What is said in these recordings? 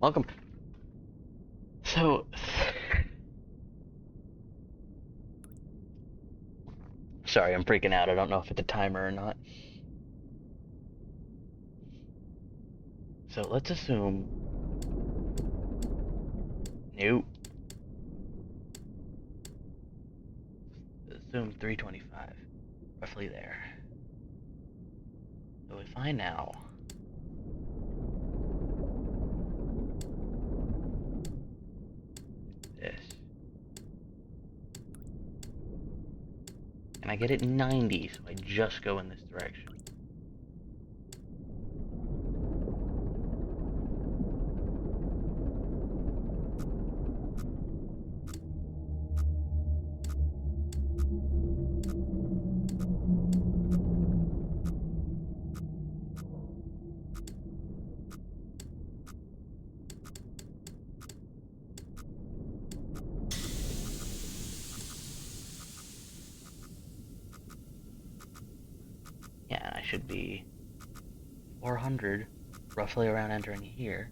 Welcome. So, sorry, I'm freaking out. I don't know if it's a timer or not. So let's assume, nope, assume 325, roughly there. So if I now this, and I get it 90, so I just go in this direction. Yeah, I should be 400, roughly around entering here.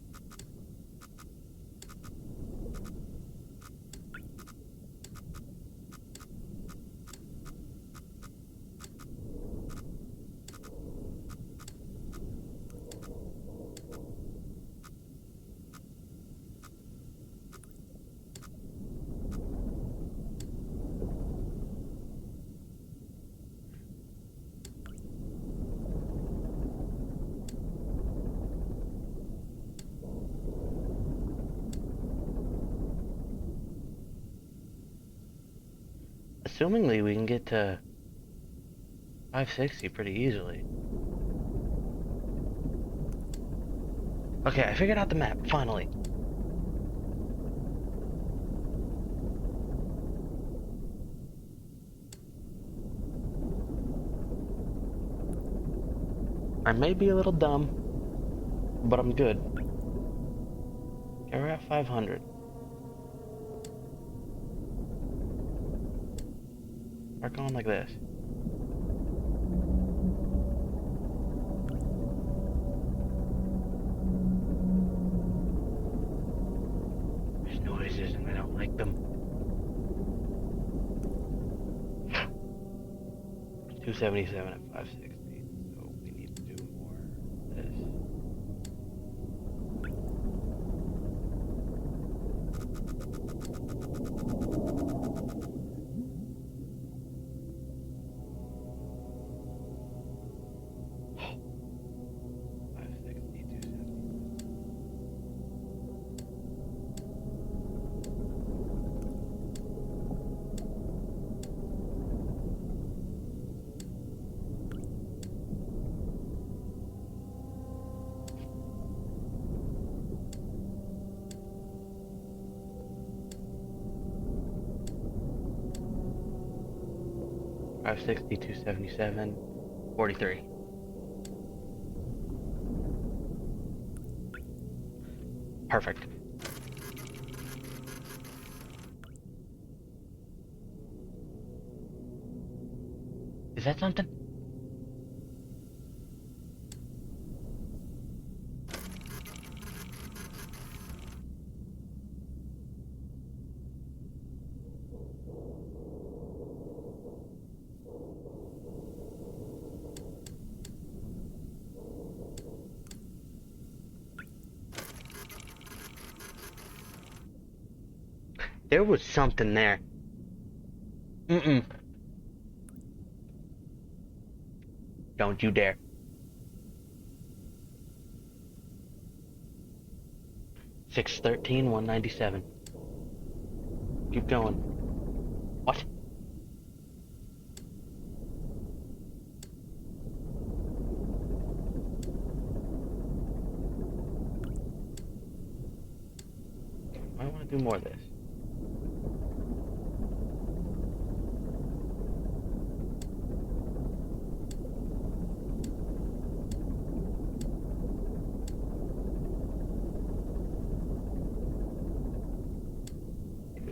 Assumingly, we can get to 560 pretty easily. Okay, I figured out the map, finally. I may be a little dumb, but I'm good. Okay, we're at 500. We're going like this. There's noises and I don't like them. 277 at 560. So we need to do more of this. Five sixty, 277, 43. Perfect. Is that something? There was something there. Mm-mm. Don't you dare. 613, 197. Keep going. What? I want to do more of this.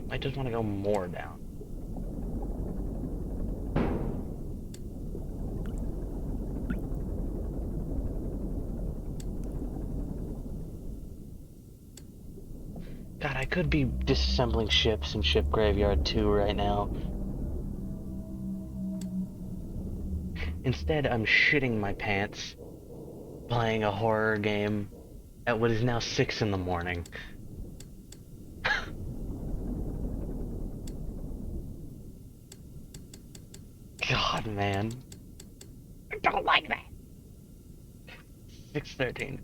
I just want to go more down. God, I could be disassembling ships in Ship Graveyard 2 right now. Instead, I'm shitting my pants playing a horror game at what is now 6 in the morning. God, man. I don't like that. 6:13.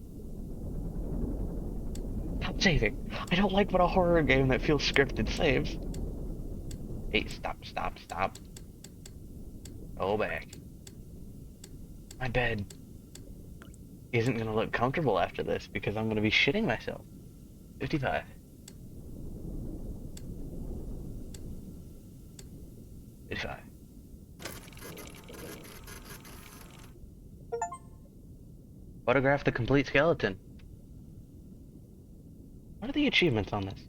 Stop saving. I don't like when a horror game that feels scripted saves. Hey, stop. Go back. My bed isn't gonna look comfortable after this because I'm gonna be shitting myself. 55. 55. Photograph the complete skeleton. What are the achievements on this?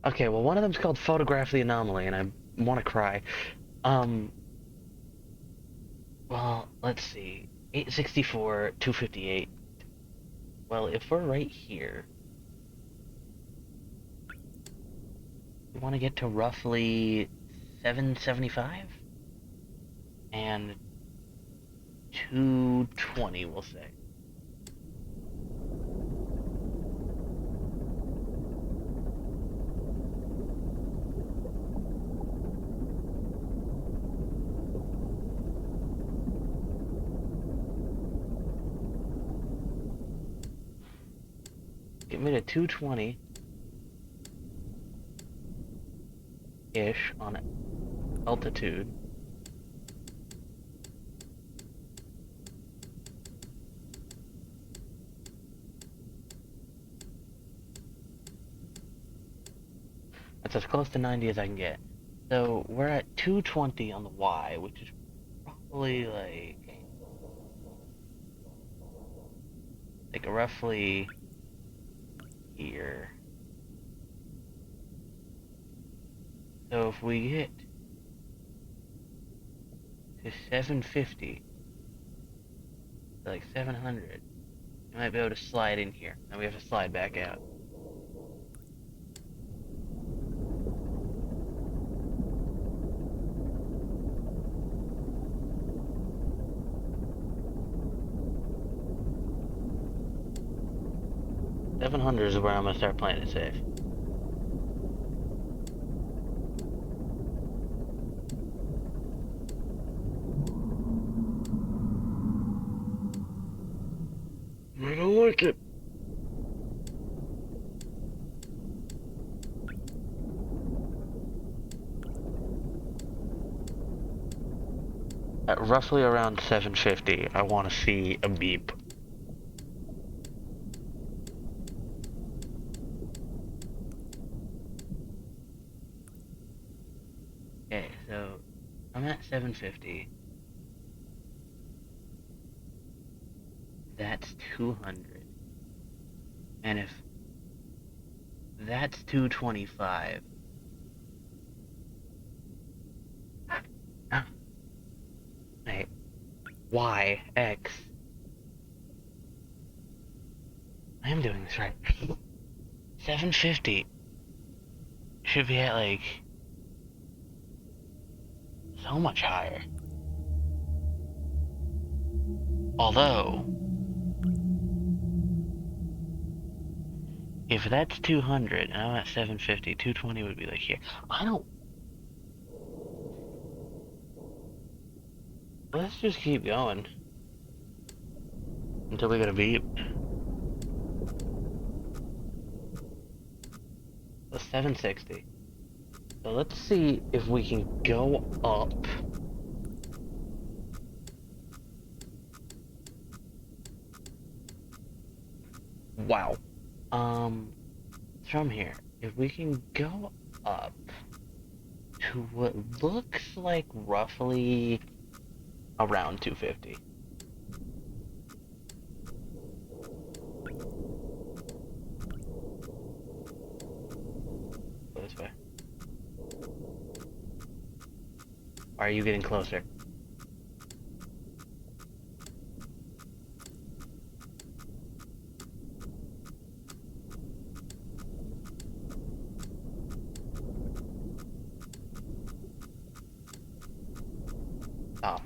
Okay, well, one of them's called Photograph the Anomaly, and I want to cry. Well, let's see. 864, 258. Well, if we're right here, we want to get to roughly 775? And 220, we'll say. Get me to 220-ish on altitude. That's as close to 90 as I can get. So we're at 220 on the Y, which is probably like roughly here. So if we get to 750, like 700, we might be able to slide in here. Now we have to slide back out. $700 is where I'm gonna start playing it safe. I don't like it. At roughly around 750, I want to see a beep. Okay, so I'm at 750. That's 200. And if that's 225. Wait. Y, X. I am doing this right. 750 should be at like so much higher. Although, if that's 200 and I'm at 750, 220 would be like here. I don't. Let's just keep going until we get a beep. So 760. So let's see if we can go up. Wow. From here, if we can go up to what looks like roughly around 250. Go this way. Are you getting closer? Stop.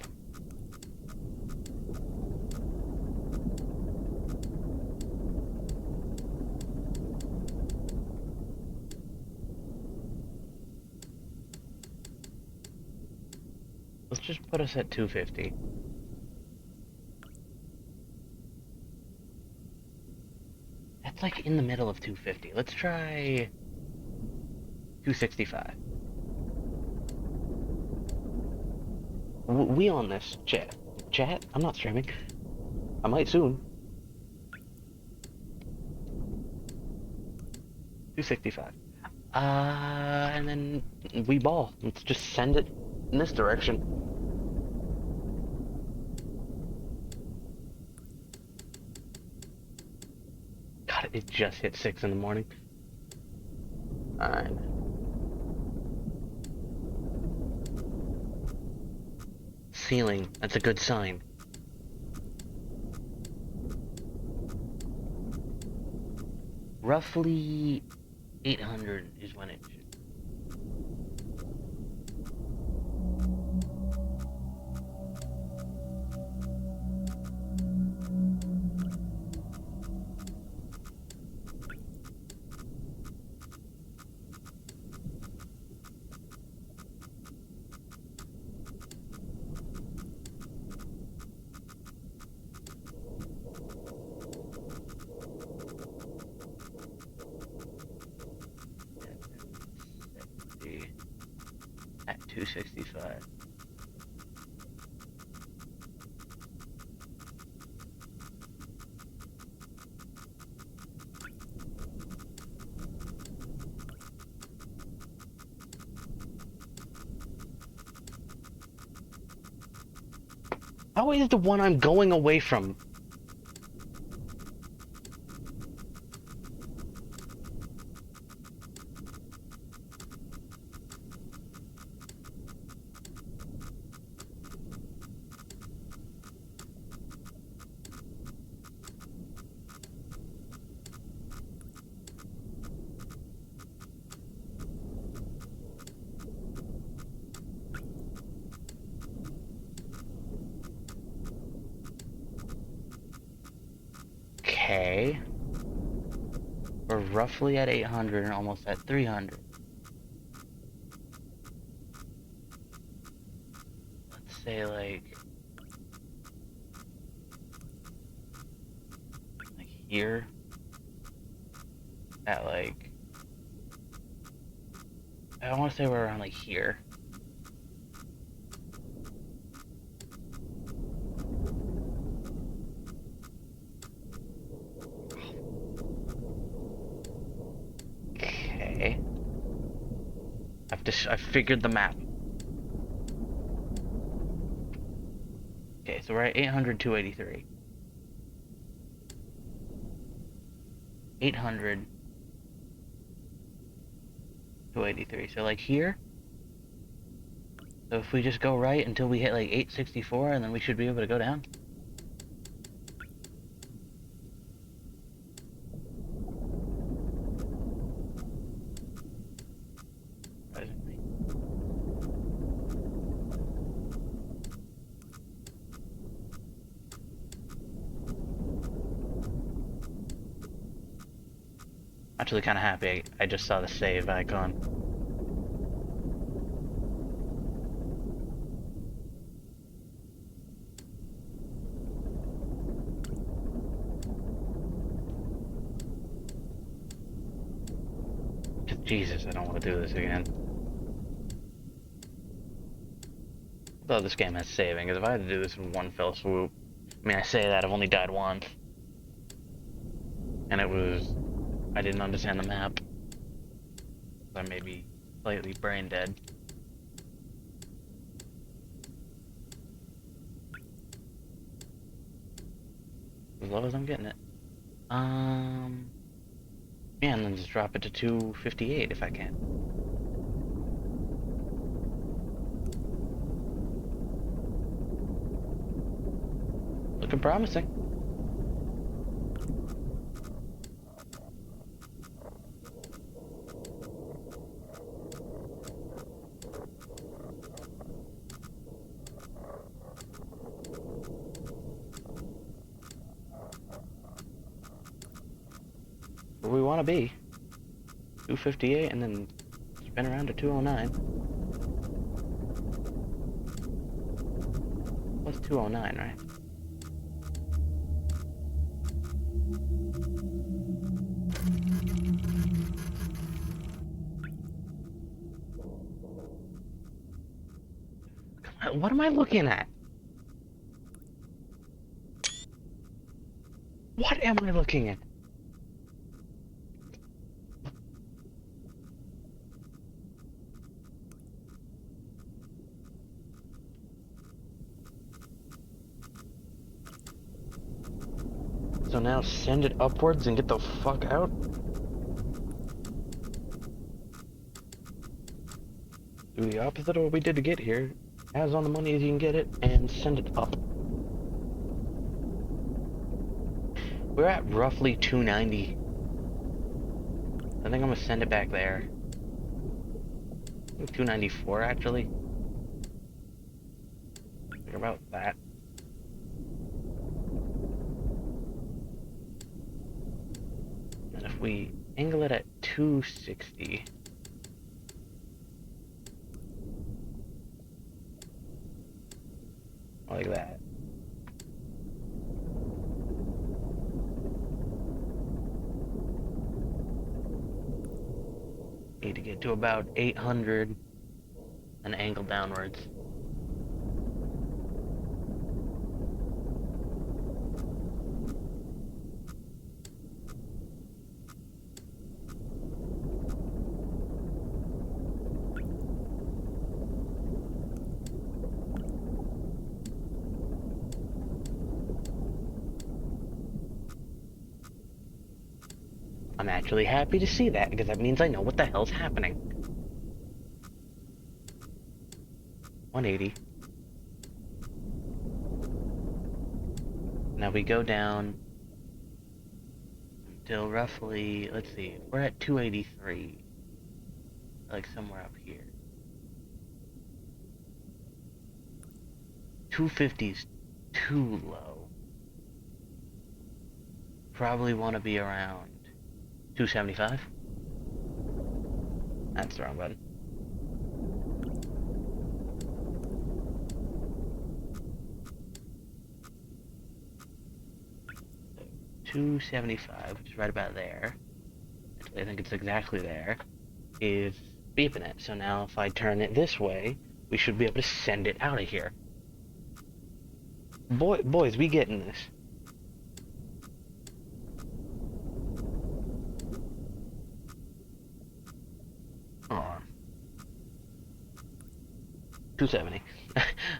Let's just put us at 250. That's like in the middle of 250. Let's try 265. We on this, chat. Chat? I'm not streaming. I might soon. 265. And then we ball. Let's just send it in this direction. God, it just hit 6 in the morning. Alright. Ceiling. That's a good sign. Roughly 800 is when it should. At 265. How is the one I'm going away from? Okay. We're roughly at 800 and almost at 300. Let's say like here at like, I want to say we're around like here. Okay. I figured the map. Okay, so we're at 800, 283. 800, 283. So like here. So if we just go right until we hit like 864, and then we should be able to go down. Actually kind of happy I just saw the save icon. Jesus, I don't want to do this again. Though this game has saving, because if I had to do this in one fell swoop, I mean, I say that, I've only died once. And it was, I didn't understand the map. I may be slightly brain dead. As low as I'm getting it. Yeah, and then just drop it to 258 if I can. Looking promising. where we want to be. 258 and then spin around to 209. What's 209, right? Come on, what am I looking at? What am I looking at? So now send it upwards and get the fuck out? Do the opposite of what we did to get here. As on the money as you can get it, and send it up. We're at roughly 290. I think I'm gonna send it back there. I think 294 actually. Think about that. And if we angle it at 260. Like that. Need to get to about 800 and angle downwards. I'm actually happy to see that because that means I know what the hell's happening. 180. Now we go down until roughly, let's see, we're at 283. Like somewhere up here. 250's too low. Probably want to be around 275? That's the wrong button. So 275, which is right about there. Actually, I think it's exactly there. Is beeping it. So now if I turn it this way, we should be able to send it out of here. Boys, we getting this. Oh. 270.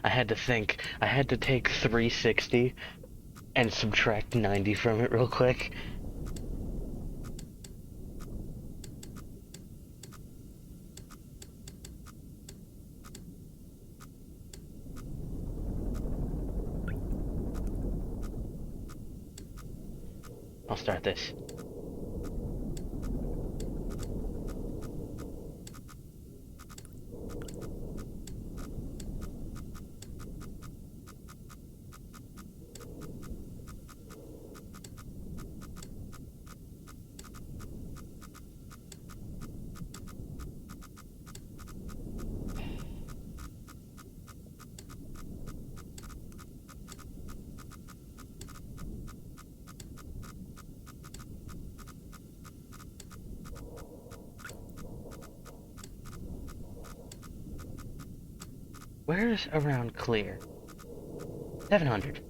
I had to think. I had to take 360 and subtract 90 from it real quick. I'll start this. Where's around clear? 700.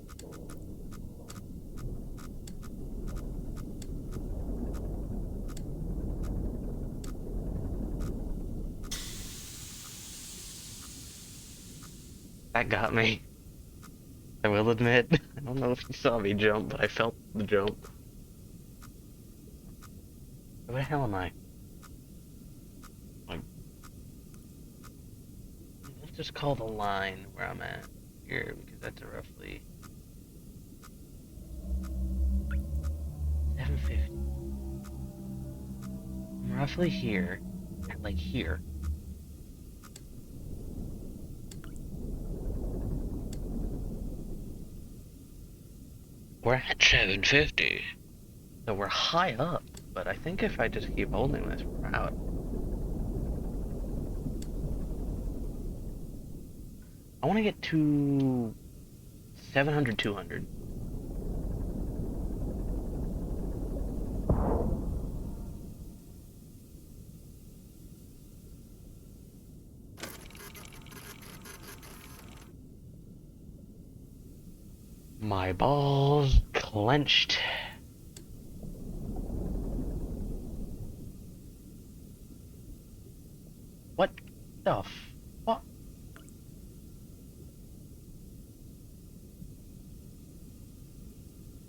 That got me. I will admit. I don't know if you saw me jump, but I felt the jump. Where the hell am I? Let's just call the line where I'm at here, because that's a roughly 750. I'm roughly here, at like here. We're at 750. So we're high up. but I think if I just keep holding this, we're out. I want to get to 700, 200. My balls clenched. What the fuck?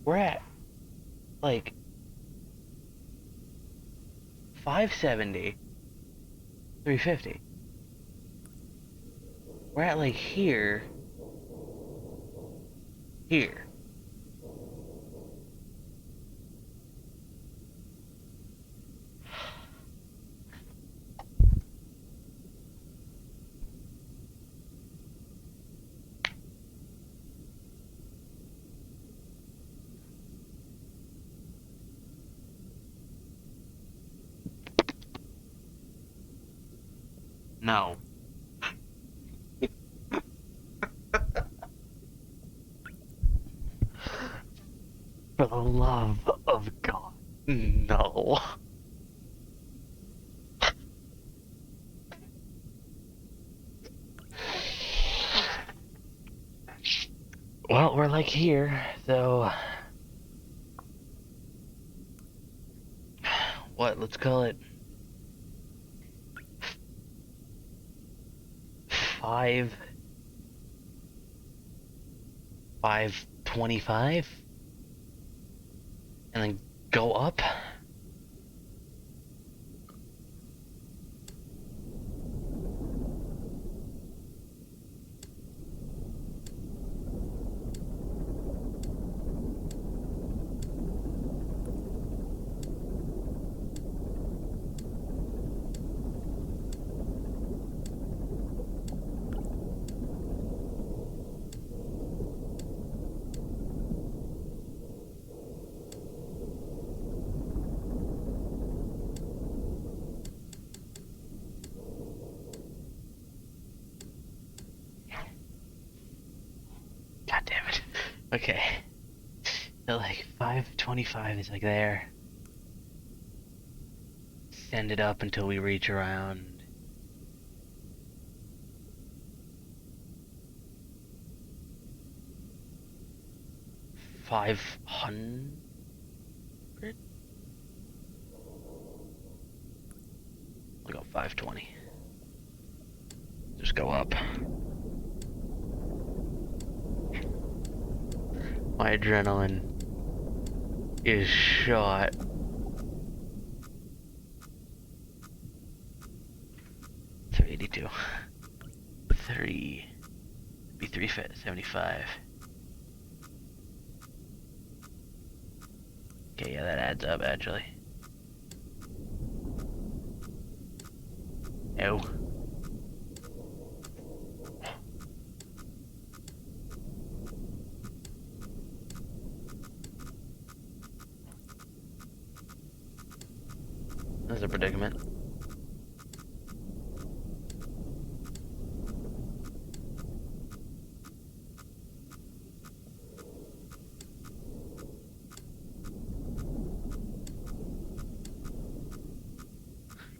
We're at, like, 570, 350. We're at, like, here. No. For the love of God. No. Well, we're like here, so... What, let's call it... 525? And then go up? God damn it. Okay. So like 525 is like there. Send it up until we reach around 500. We'll go 520. Just go up. My adrenaline is shot. $382. 375. Okay, yeah, that adds up actually. No. That's a predicament.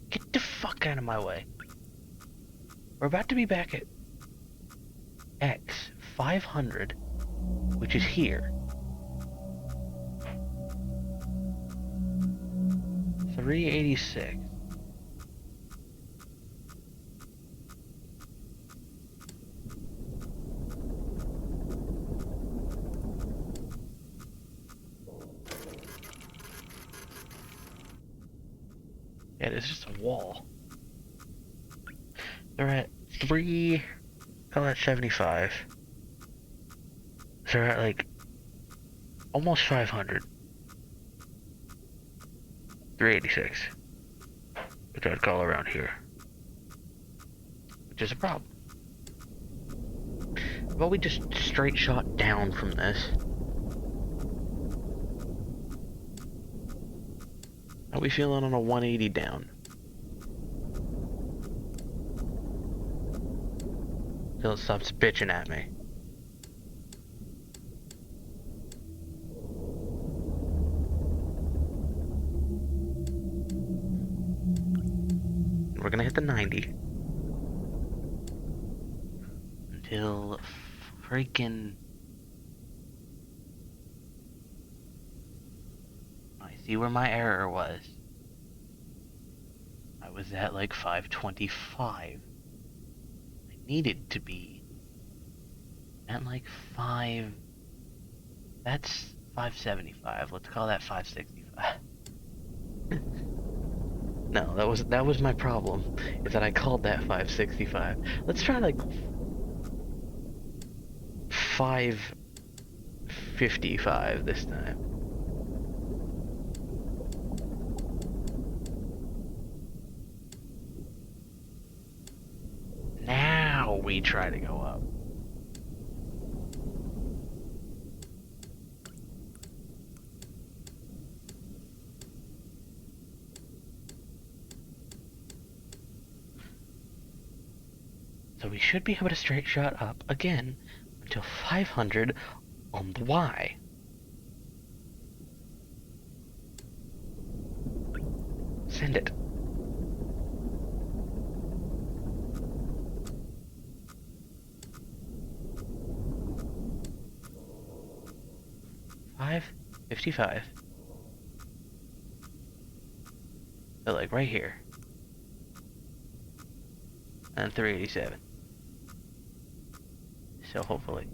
Get the fuck out of my way. We're about to be back at X 500, which is here. 386. Yeah, it's just a wall. They're at 75. So they're at like almost 500. 386. Which I'd call around here. Which is a problem. Well, we just straight shot down from this. How we feeling on a 180 down? Till it stops bitching at me. We're gonna hit the 90. Until freaking... I see where my error was. I was at like 525. I needed to be at like 5... That's 575. Let's call that 565. No, that was my problem. Is that I called that 565. Let's try like 555 this time. Now we try to go up. So we should be able to straight shot up again until 500 on the Y. Send it. $5.55. So like right here. And 387. So hopefully.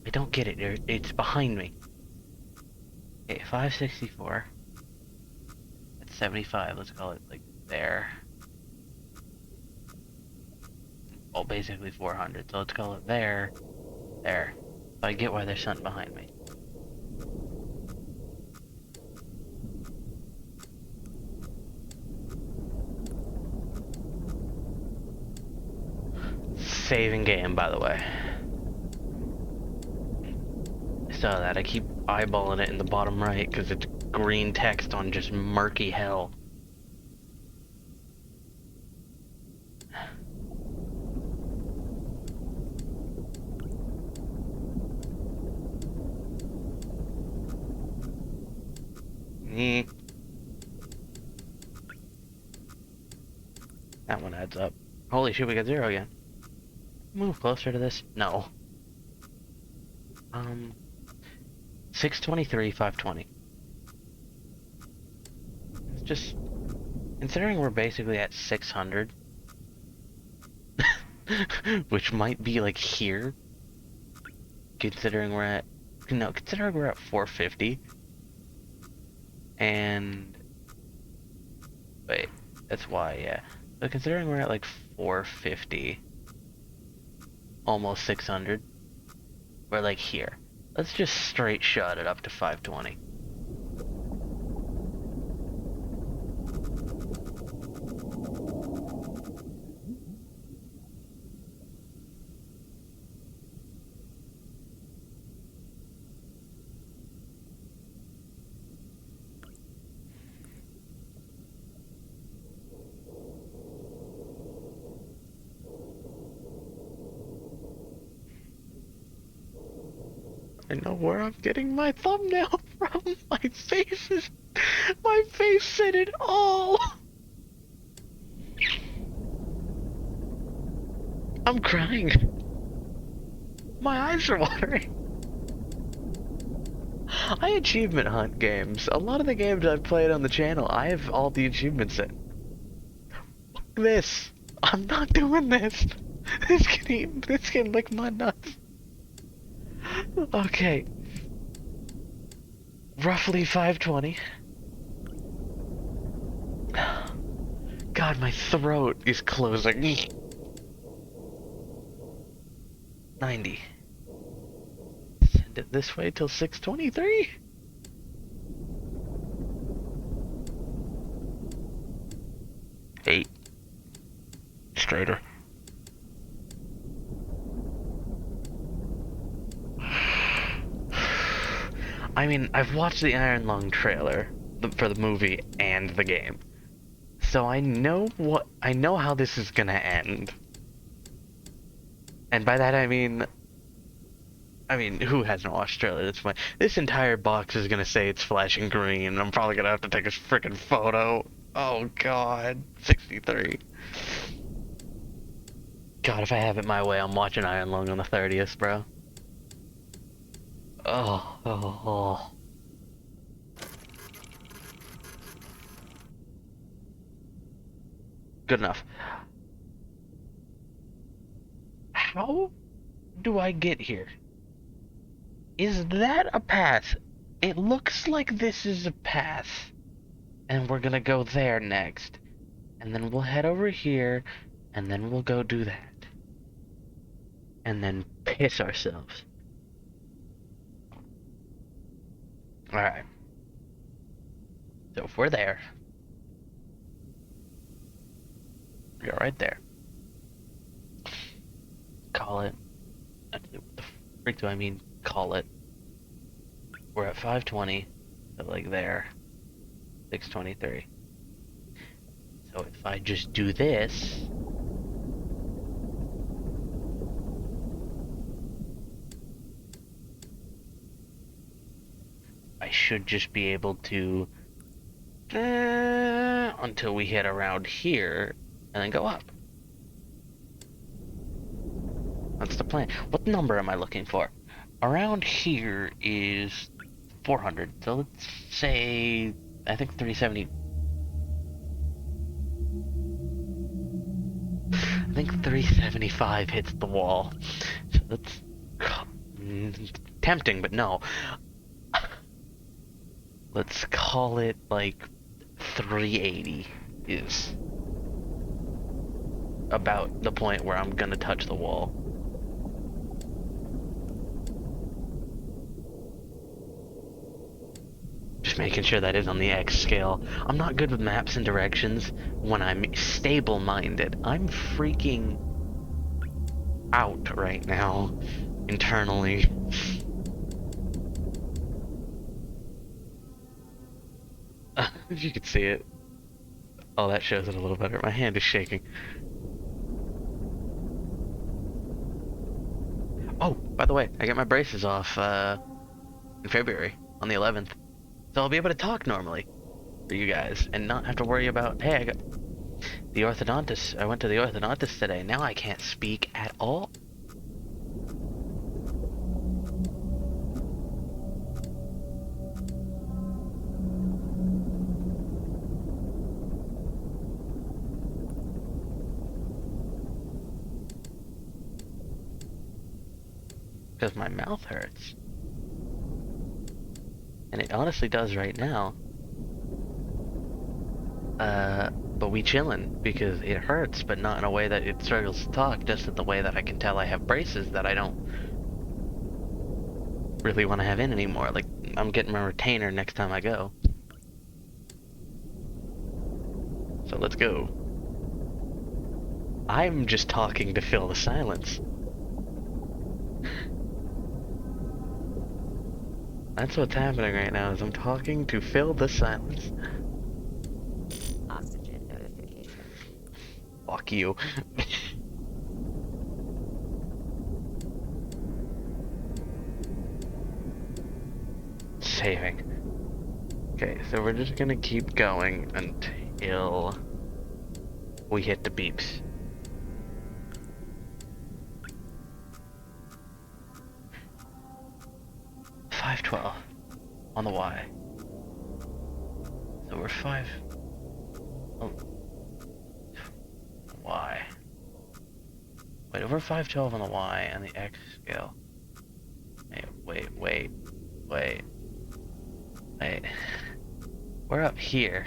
I don't get it. It's behind me. Okay, 564. That's 75. Let's call it like there. Well, basically 400. So let's call it there. There. So I get why there's something behind me. Saving game, by the way. I saw that. I keep eyeballing it in the bottom right because it's green text on just murky hell. That one adds up. Holy shit, we got 0 again. Move closer to this? No. 623, 520. It's just... Considering we're basically at 600... which might be like here. Considering we're at... No, considering we're at 450. And... Wait, that's why, yeah. But considering we're at like 450... Almost 600. We're like here. Let's just straight shot it up to 520. I know where I'm getting my thumbnail from. My face said it all. I'm crying. My eyes are watering. I achievement hunt games. A lot of the games I've played on the channel, I have all the achievements in. Fuck this. I'm not doing this. This can lick my nuts. Okay. Roughly 520. God, my throat is closing. 90. Send it this way till 623. Eight. Straighter. I mean, I've watched the Iron Lung trailer for the movie and the game. So I know how this is gonna end. And by that I mean, who hasn't watched trailer? That's fine. This entire box is gonna say it's flashing green, and I'm probably gonna have to take a freaking photo. Oh god, 63. God, if I have it my way, I'm watching Iron Lung on the 30th, bro. Oh. Good enough. How do I get here? Is that a path? It looks like this is a path. And we're gonna go there next. And then we'll head over here, and then we'll go do that. And then piss ourselves. Alright. So if we're there, we are right there. Call it. What the freak do I mean, call it? We're at 520, so like there. 623. So if I just do this, I should just be able to until we hit around here and then go up. That's the plan. What number am I looking for? Around here is 400. So let's say, I think 370. I think 375 hits the wall. So that's tempting, but no. Let's call it like 380 is about the point where I'm gonna touch the wall. Just making sure that is on the X scale. I'm not good with maps and directions when I'm stable-minded. I'm freaking out right now, internally. If you could see it. Oh, that shows it a little better. My hand is shaking. Oh, by the way, I got my braces off in February on the 11th. So I'll be able to talk normally for you guys and not have to worry about, hey, I got the orthodontist. I went to the orthodontist today. Now I can't speak at all. Because my mouth hurts. And it honestly does right now. But we chillin' because it hurts, but not in a way that it struggles to talk, just in the way that I can tell I have braces that I don't really want to have in anymore. Like, I'm getting my retainer next time I go. So let's go. I'm just talking to fill the silence. That's what's happening right now, is I'm talking to fill the silence. Oxygen notification. Fuck you. Saving. Okay, so we're just gonna keep going until we hit the beeps. $5.12 on the Y. So we're 5. Oh. Y. Wait, over 512 on the Y and the X scale. Wait. We're up here.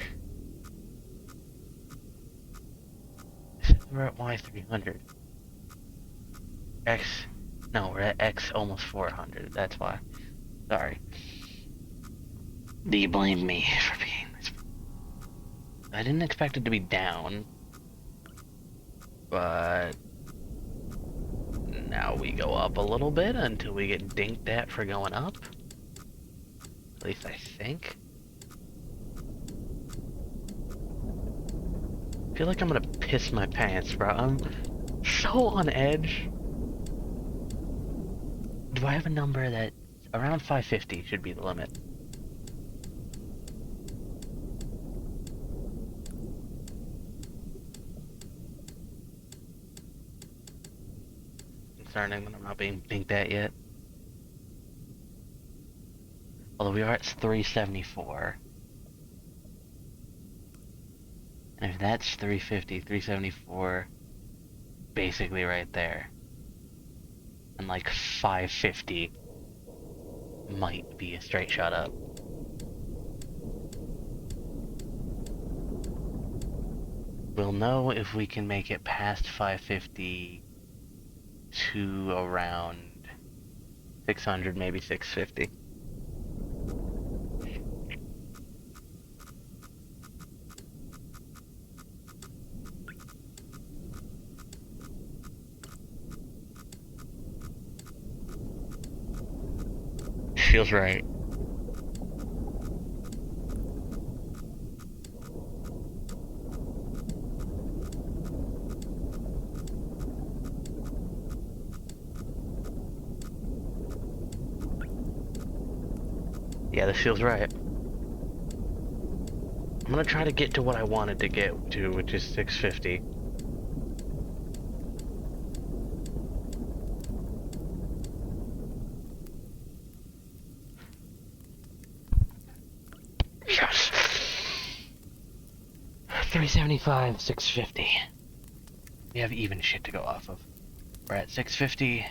We're at Y300. X. No, we're at X almost 400. That's why. Sorry. Do you blame me for being this? I didn't expect it to be down. But now we go up a little bit until we get dinked at for going up. At least I think. I feel like I'm gonna piss my pants, bro. I'm so on edge. Do I have a number that around 550 should be the limit? Concerning that I'm not being pinked at yet. Although we are at 374. And if that's 350, 374, basically right there. And like 550 might be a straight shot up. We'll know if we can make it past 550 to around 600, maybe 650. Feels right. Yeah, this feels right. I'm gonna try to get to what I wanted to get to, which is 650. Yes! 375, 650. We have even shit to go off of. We're at 650,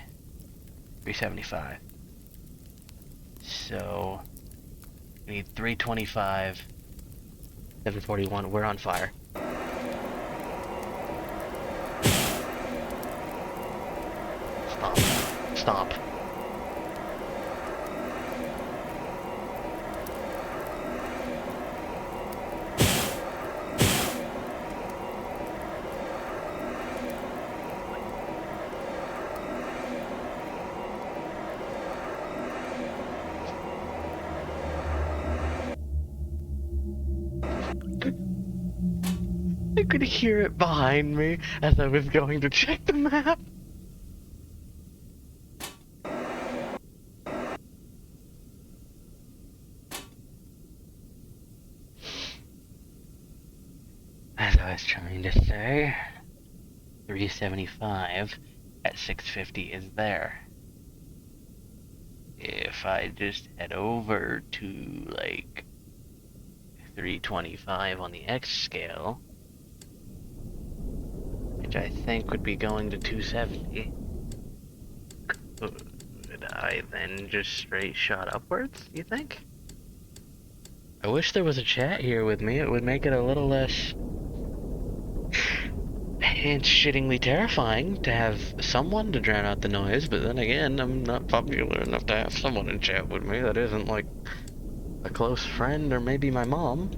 375. So, we need 325, 741. We're on fire. Stop. Stop. I could hear it behind me as I was going to check the map. As I was trying to say, 375 at 650 is there. If I just head over to, like, 325 on the X scale, which I think would be going to 270, could I then just straight shot upwards, you think? I wish there was a chat here with me. It would make it a little less pants-shittingly terrifying to have someone to drown out the noise, but then again, I'm not popular enough to have someone in chat with me that isn't, like, a close friend or maybe my mom.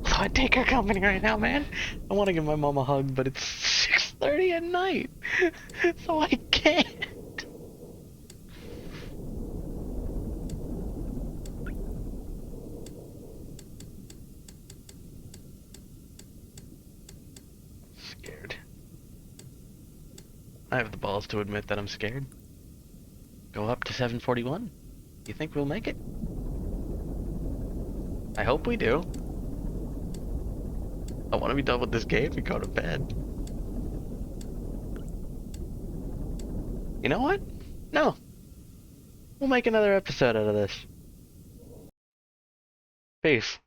Although I'd take her company right now, man. I want to give my mom a hug, but it's 6:30 at night, so I can't. Scared. I have the balls to admit that I'm scared. Go up to 741. You think we'll make it? I hope we do. I want to be done with this game and go to bed. You know what? No. We'll make another episode out of this. Peace.